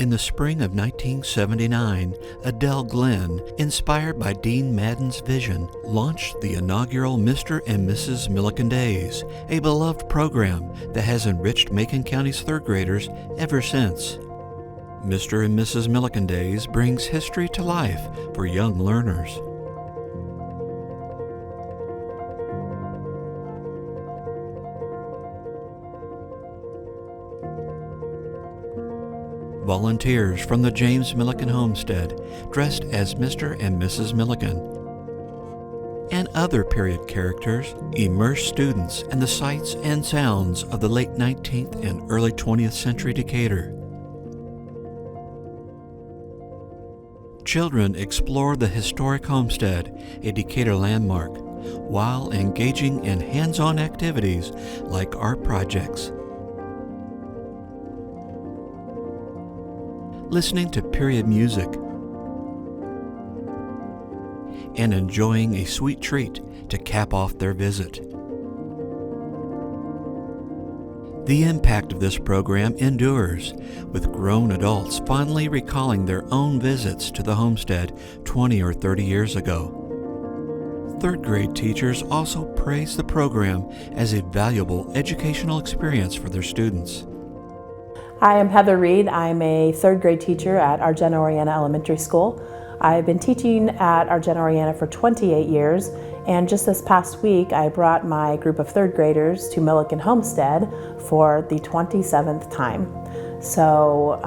In the spring of 1979, Adele Glenn, inspired by Dean Madden's vision, launched the inaugural Mr. and Mrs. Millikin Days, a beloved program that has enriched Macon County's third graders ever since. Mr. and Mrs. Millikin Days brings history to life for young learners. Volunteers from the James Millikin Homestead, dressed as Mr. and Mrs. Millikin, and other period characters, immerse students in the sights and sounds of the late 19th and early 20th century Decatur. Children explore the historic homestead, a Decatur landmark, while engaging in hands-on activities like art projects. Listening to period music, and enjoying a sweet treat to cap off their visit. The impact of this program endures, with grown adults fondly recalling their own visits to the homestead 20 or 30 years ago. Third grade teachers also praise the program as a valuable educational experience for their students. Hi, I'm Heather Reed. I'm a third grade teacher at Argenta Oriana Elementary School. I've been teaching at Argenta Oriana for 28 years, and just this past week I brought my group of third graders to Millikin Homestead for the 27th time. So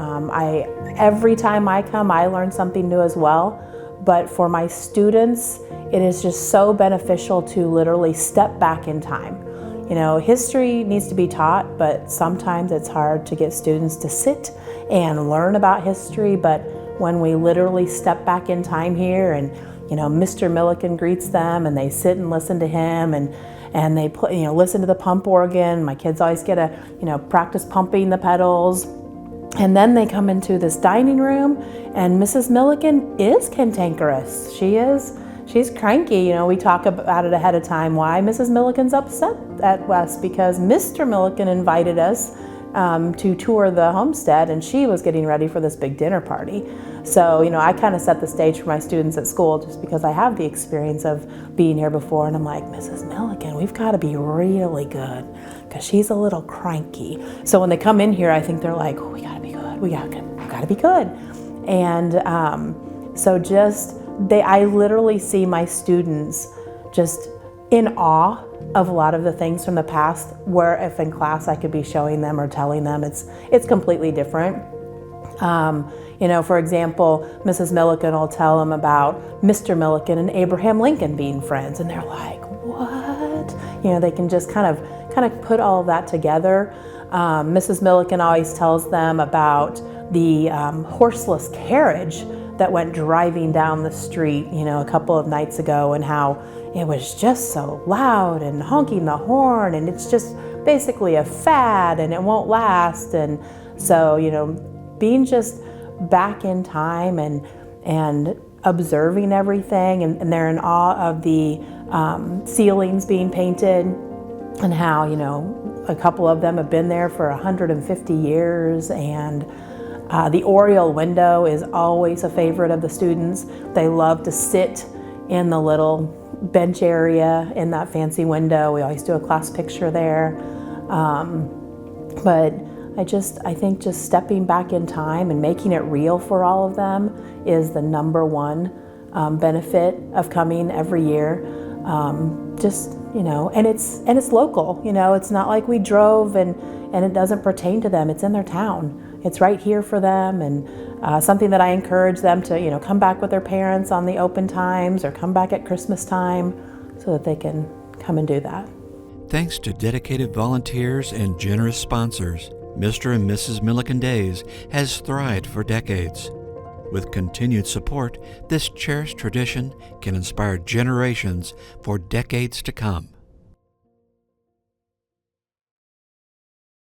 every time I come, I learn something new as well. But for my students, it is just so beneficial to literally step back in time. You know, history needs to be taught, but sometimes it's hard to get students to sit and learn about history. But when we literally step back in time here and, you know, Mr. Millikin greets them and they sit and listen to him and they listen to the pump organ. My kids always get to, practice pumping the pedals. And then they come into this dining room and Mrs. Millikin is cantankerous. She's cranky. We talk about it ahead of time, why Mrs. Millikin's upset at us, because Mr. Millikin invited us to tour the homestead and she was getting ready for this big dinner party. So, I kind of set the stage for my students at school just because I have the experience of being here before, and I'm like, Mrs. Millikin, we've got to be really good because she's a little cranky. So when they come in here, I think they're like, oh, we got to be good. We got to be good. And I literally see my students just in awe of a lot of the things from the past, where if in class I could be showing them or telling them, it's completely different. For example, Mrs. Millikin will tell them about Mr. Millikin and Abraham Lincoln being friends, and they're like, what? They can just kind of put all of that together. Mrs. Millikin always tells them about the horseless carriage that went driving down the street, a couple of nights ago, and how it was just so loud and honking the horn, and it's just basically a fad and it won't last. And so, being just back in time and observing everything, and they're in awe of the ceilings being painted, and how, a couple of them have been there for 150 years, and the oriel window is always a favorite of the students. They love to sit in the little bench area in that fancy window. We always do a class picture there. But I think just stepping back in time and making it real for all of them is the number one benefit of coming every year. And it's local. It's not like we drove and it doesn't pertain to them. It's in their town. It's right here for them, and something that I encourage them to, come back with their parents on the open times or come back at Christmas time so that they can come and do that. Thanks to dedicated volunteers and generous sponsors, Mr. and Mrs. Millikin Days has thrived for decades. With continued support, this cherished tradition can inspire generations for decades to come.